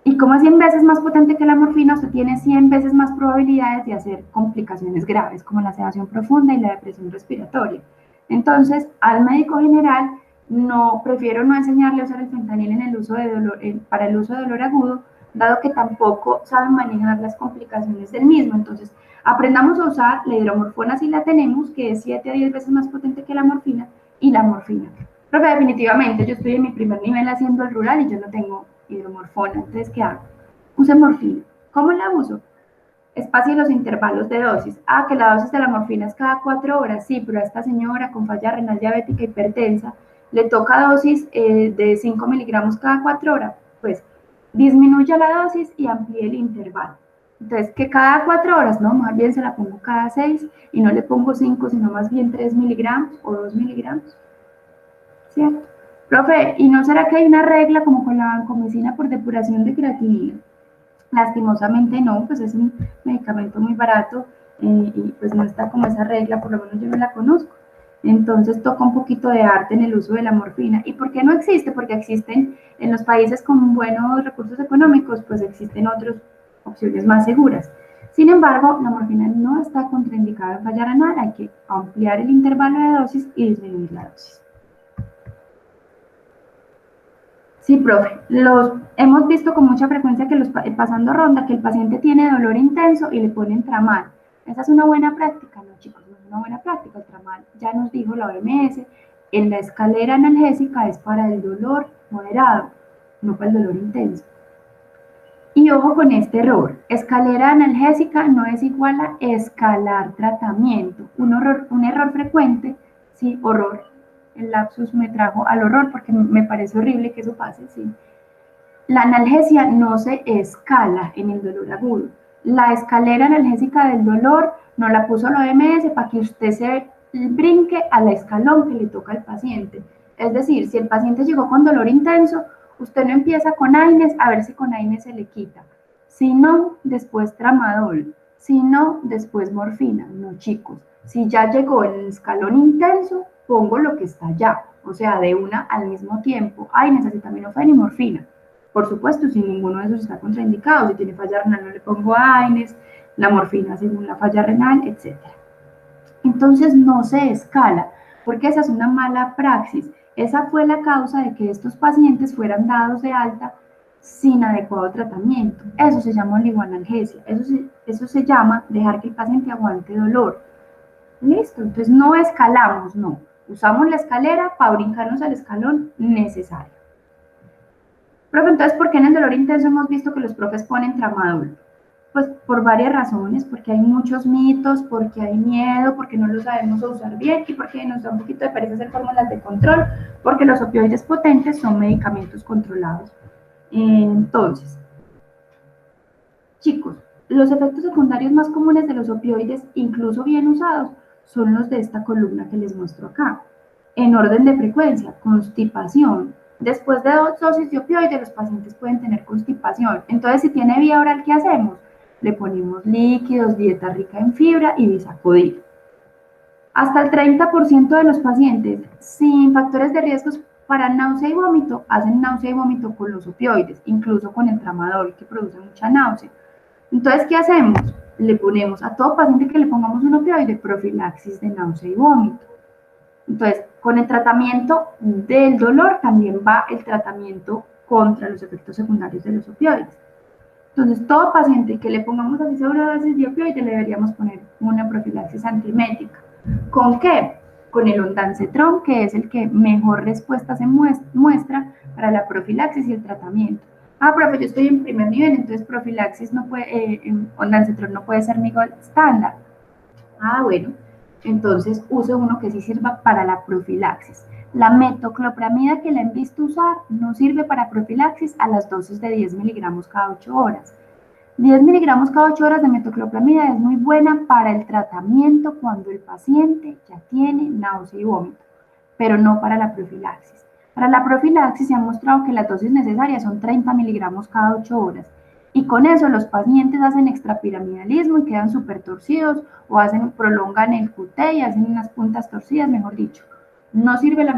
Y como es 100 veces más potente que la morfina, usted tiene 100 veces más probabilidades de hacer complicaciones graves, como la sedación profunda y la depresión respiratoria. Entonces, al médico general, prefiero no enseñarle a usar el fentanil en el uso de dolor, para el uso de dolor agudo, dado que tampoco saben manejar las complicaciones del mismo. Entonces, aprendamos a usar la hidromorfona si la tenemos, que es 7 a 10 veces más potente que la morfina, y la morfina. Profe, definitivamente, yo estoy en mi primer nivel haciendo el rural y yo no tengo hidromorfona. Entonces, ¿qué hago? Use morfina. ¿Cómo la uso? Espacie los intervalos de dosis. Que la dosis de la morfina es cada 4 horas. Sí, pero a esta señora con falla renal diabética hipertensa le toca dosis de 5 miligramos cada 4 horas. Pues disminuya la dosis y amplíe el intervalo. Entonces, que cada 4 horas, no, más bien se la pongo cada 6 y no le pongo 5, sino más bien 3 miligramos o 2 miligramos. ¿Cierto? Profe, ¿y no será que hay una regla como con la vancomicina por depuración de creatinina? Lastimosamente no, pues es un medicamento muy barato y pues no está como esa regla, por lo menos yo no la conozco. Entonces toca un poquito de arte en el uso de la morfina. ¿Y por qué no existe? Porque existen en los países con buenos recursos económicos, pues existen otras opciones más seguras. Sin embargo, la morfina no está contraindicada en falla renal, hay que ampliar el intervalo de dosis y disminuir la dosis. Sí, profe. Hemos visto con mucha frecuencia que pasando ronda que el paciente tiene dolor intenso y le ponen tramal. ¿Esa es una buena práctica? No, chicos, no es una buena práctica. El tramal, ya nos dijo la OMS, en la escalera analgésica es para el dolor moderado, no para el dolor intenso. Y ojo con este error. Escalera analgésica no es igual a escalar tratamiento. Un error frecuente, sí, horror. El lapsus me trajo al horror porque me parece horrible que eso pase, sí. La analgesia no se escala en el dolor agudo. La escalera analgésica del dolor no la puso la OMS para que usted se brinque al escalón que le toca al paciente. Es decir, si el paciente llegó con dolor intenso, usted no empieza con AINES a ver si con AINES se le quita. Si no, después tramadol. Si no, después morfina. No, chicos. Si ya llegó el escalón intenso, pongo lo que está ya. O sea, de una al mismo tiempo. AINES, acetaminofén y morfina. Por supuesto, si ninguno de esos está contraindicado, si tiene falla renal no le pongo AINES, la morfina según la falla renal, etc. Entonces no se escala, porque esa es una mala praxis. Esa fue la causa de que estos pacientes fueran dados de alta sin adecuado tratamiento. Eso se llama oligoanalgesia, eso se llama dejar que el paciente aguante dolor. Listo, entonces no escalamos, no. Usamos la escalera para brincarnos al escalón necesario. Profe, entonces, ¿por qué en el dolor intenso hemos visto que los profes ponen tramadol? Pues por varias razones, porque hay muchos mitos, porque hay miedo, porque no lo sabemos usar bien y porque nos da un poquito de pereza hacer fórmulas de control, porque los opioides potentes son medicamentos controlados. Entonces, chicos, los efectos secundarios más comunes de los opioides, incluso bien usados, son los de esta columna que les muestro acá. En orden de frecuencia, constipación. Después de 2 dosis de opioides, los pacientes pueden tener constipación. Entonces, si tiene vía oral, ¿qué hacemos? Le ponemos líquidos, dieta rica en fibra y bisacodil. Hasta el 30% de los pacientes sin factores de riesgos para náusea y vómito hacen náusea y vómito con los opioides, incluso con el tramadol, que produce mucha náusea. Entonces, ¿qué hacemos? Le ponemos a todo paciente que le pongamos un opioide profilaxis de náusea y vómito. Entonces, con el tratamiento del dolor también va el tratamiento contra los efectos secundarios de los opioides. Entonces, todo paciente que le pongamos así sobre dosis de opioide le deberíamos poner una profilaxis antiemética. ¿Con qué? Con el ondansetron, que es el que mejor respuesta se muestra para la profilaxis y el tratamiento. Profe, yo estoy en primer nivel, entonces profilaxis no puede, ondansetron no puede ser mi gold estándar. Bueno, entonces use uno que sí sirva para la profilaxis. La metoclopramida que la han visto usar no sirve para profilaxis a las dosis de 10 miligramos cada 8 horas. 10 miligramos cada 8 horas de metoclopramida es muy buena para el tratamiento cuando el paciente ya tiene náusea y vómito, pero no para la profilaxis. Para la profilaxis se ha mostrado que las dosis necesarias son 30 miligramos cada 8 horas Y con eso los pacientes hacen extrapiramidalismo y quedan súper torcidos o prolongan el QT y hacen unas puntas torcidas, mejor dicho. No sirve la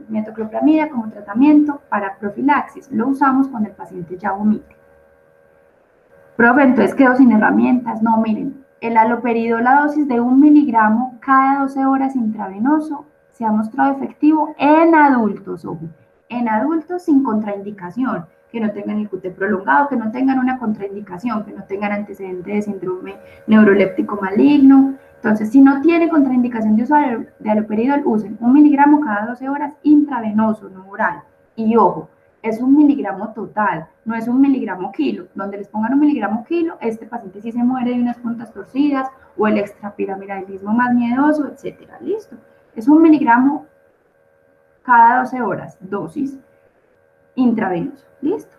metoclopramida como tratamiento para profilaxis, lo usamos cuando el paciente ya vomita. Profe, entonces quedo sin herramientas. No, miren, el haloperidol, la dosis de 1 miligramo cada 12 horas intravenoso, se ha mostrado efectivo en adultos, ojo, en adultos sin contraindicación, que no tengan el QT prolongado, que no tengan una contraindicación, que no tengan antecedentes de síndrome neuroléptico maligno. Entonces, si no tiene contraindicación de uso de haloperidol, usen 1 miligramo cada 12 horas intravenoso, no oral. Y ojo, es 1 miligramo total, no es 1 miligramo kilo. Donde les pongan 1 miligramo kilo, este paciente sí se muere de unas puntas torcidas o el extrapiramidalismo más miedoso, etcétera. Listo. Es 1 miligramo cada 12 horas, dosis intravenoso. Listo.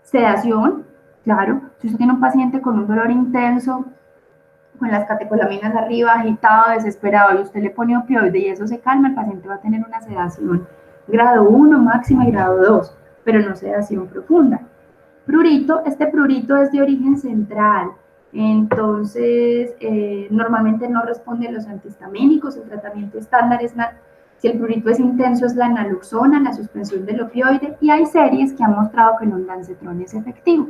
Sedación, claro. Si usted tiene un paciente con un dolor intenso, con las catecolaminas arriba, agitado, desesperado, y usted le pone opioide y eso se calma, el paciente va a tener una sedación grado 1 máxima y grado 2, pero no sedación profunda. Prurito, este prurito es de origen central, entonces normalmente no responde a los antihistamínicos, el tratamiento estándar es si el prurito es intenso es la naloxona, la suspensión del opioide, y hay series que han mostrado que el ondansetron es efectivo.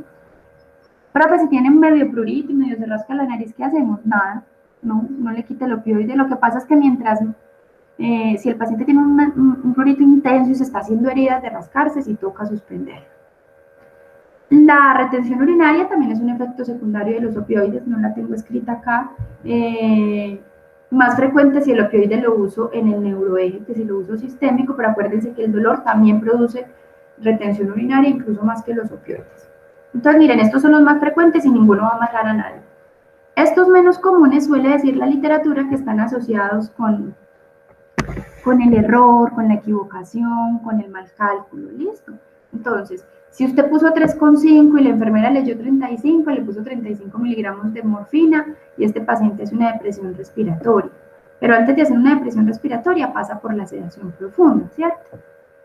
Pero pues si tienen medio prurito y medio se rasca la nariz, ¿qué hacemos? Nada, no le quite el opioide. Lo que pasa es que mientras, si el paciente tiene un prurito intenso y se está haciendo heridas de rascarse, sí toca suspender. La retención urinaria también es un efecto secundario de los opioides, no la tengo escrita acá. Más frecuente si el opioide lo uso en el neuroeje que si lo uso sistémico, pero acuérdense que el dolor también produce retención urinaria, incluso más que los opioides. Entonces, miren, estos son los más frecuentes y ninguno va a matar a nadie. Estos menos comunes suele decir la literatura que están asociados con el error, con la equivocación, con el mal cálculo, ¿listo? Entonces, si usted puso 3,5 y la enfermera leyó 35, le puso 35 miligramos de morfina y este paciente hace una depresión respiratoria. Pero antes de hacer una depresión respiratoria pasa por la sedación profunda, ¿cierto?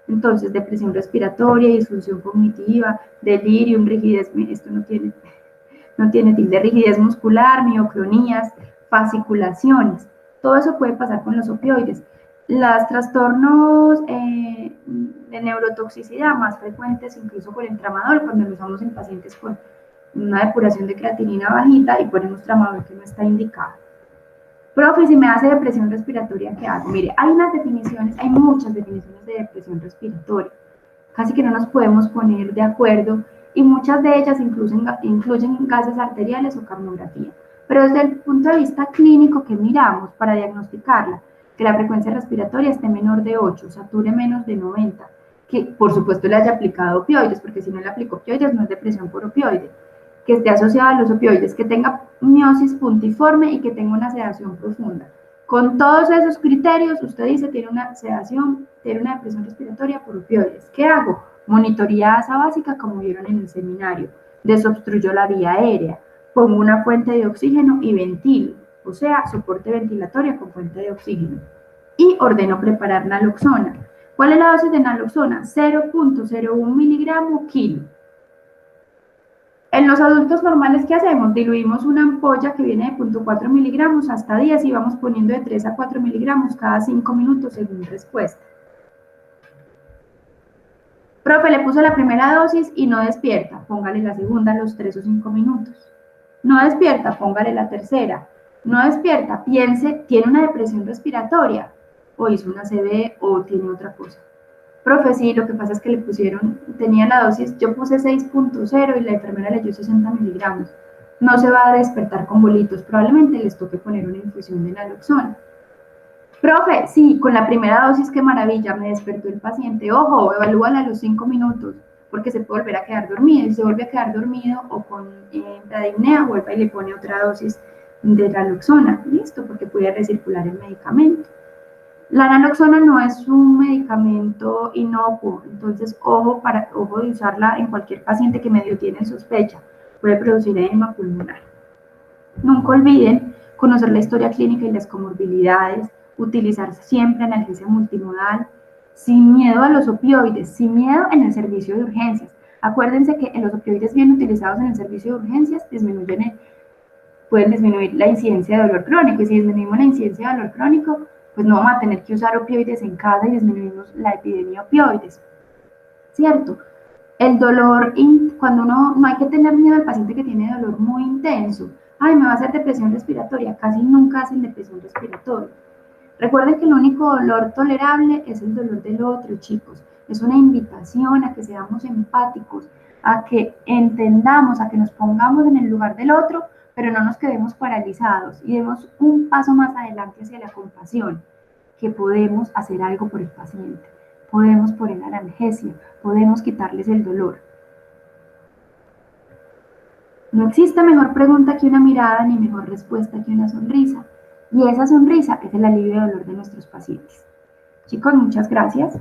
Entonces, depresión respiratoria, disfunción cognitiva, delirium, rigidez, esto no tiene tilde, rigidez muscular, mioclonías, fasciculaciones. Todo eso puede pasar con los opioides. Los trastornos de neurotoxicidad más frecuentes, incluso por el tramadol, cuando lo usamos en pacientes con una depuración de creatinina bajita y ponemos tramadol que no está indicado. Profe, si me hace depresión respiratoria, ¿qué hago? Mire, hay muchas definiciones de depresión respiratoria. Casi que no nos podemos poner de acuerdo y muchas de ellas incluyen gases arteriales o capnografía. Pero desde el punto de vista clínico, ¿qué miramos para diagnosticarla? Que la frecuencia respiratoria esté menor de 8, sature menos de 90, que por supuesto le haya aplicado opioides, porque si no le aplicó opioides no es depresión por opioide, que esté asociada a los opioides, que tenga miosis puntiforme y que tenga una sedación profunda. Con todos esos criterios, usted dice tiene una sedación, tiene una depresión respiratoria por opioides. ¿Qué hago? Monitoría asa básica, como vieron en el seminario. Desobstruyo la vía aérea, pongo una fuente de oxígeno y ventilo, o sea, soporte ventilatorio con fuente de oxígeno. Y ordeno preparar naloxona. ¿Cuál es la dosis de naloxona? 0,01 miligramo kilo. En los adultos normales, ¿qué hacemos? Diluimos una ampolla que viene de 0,4 miligramos hasta 10 y vamos poniendo de 3 a 4 miligramos cada 5 minutos según respuesta. Profe, le puse la primera dosis y no despierta. Póngale la segunda a los 3 o 5 minutos. No despierta, póngale la tercera. No despierta, piense, ¿tiene una depresión respiratoria? O hizo una CB o tiene otra cosa. Profe, sí, lo que pasa es que le pusieron, tenía la dosis, yo puse 6,0 y la enfermera leyó 60 miligramos. No se va a despertar con bolitos, probablemente les toque poner una infusión de naloxona. Profe, sí, con la primera dosis, qué maravilla, me despertó el paciente. Ojo, evalúala a los 5 minutos, porque se puede volver a quedar dormido. Y se vuelve a quedar dormido o con bradipnea, vuelve y le pone otra dosis de naloxona. Listo, porque puede recircular el medicamento. La naloxona no es un medicamento inocuo, entonces ojo de usarla en cualquier paciente que medio tiene sospecha, puede producir edema pulmonar. Nunca olviden conocer la historia clínica y las comorbilidades, utilizar siempre analgesia multimodal, sin miedo a los opioides, sin miedo en el servicio de urgencias. Acuérdense que los opioides bien utilizados en el servicio de urgencias pueden disminuir la incidencia de dolor crónico, y si disminuimos la incidencia de dolor crónico, pues no vamos a tener que usar opioides en casa y disminuimos la epidemia de opioides, ¿cierto? El dolor, cuando no hay que tener miedo al paciente que tiene dolor muy intenso. Ay, me va a hacer depresión respiratoria. Casi nunca hacen depresión respiratoria. Recuerden que el único dolor tolerable es el dolor del otro, chicos. Es una invitación a que seamos empáticos, a que entendamos, a que nos pongamos en el lugar del otro, pero no nos quedemos paralizados y demos un paso más adelante hacia la compasión, que podemos hacer algo por el paciente, podemos poner analgesia, podemos quitarles el dolor. No existe mejor pregunta que una mirada, ni mejor respuesta que una sonrisa. Y esa sonrisa es el alivio de dolor de nuestros pacientes. Chicos, muchas gracias.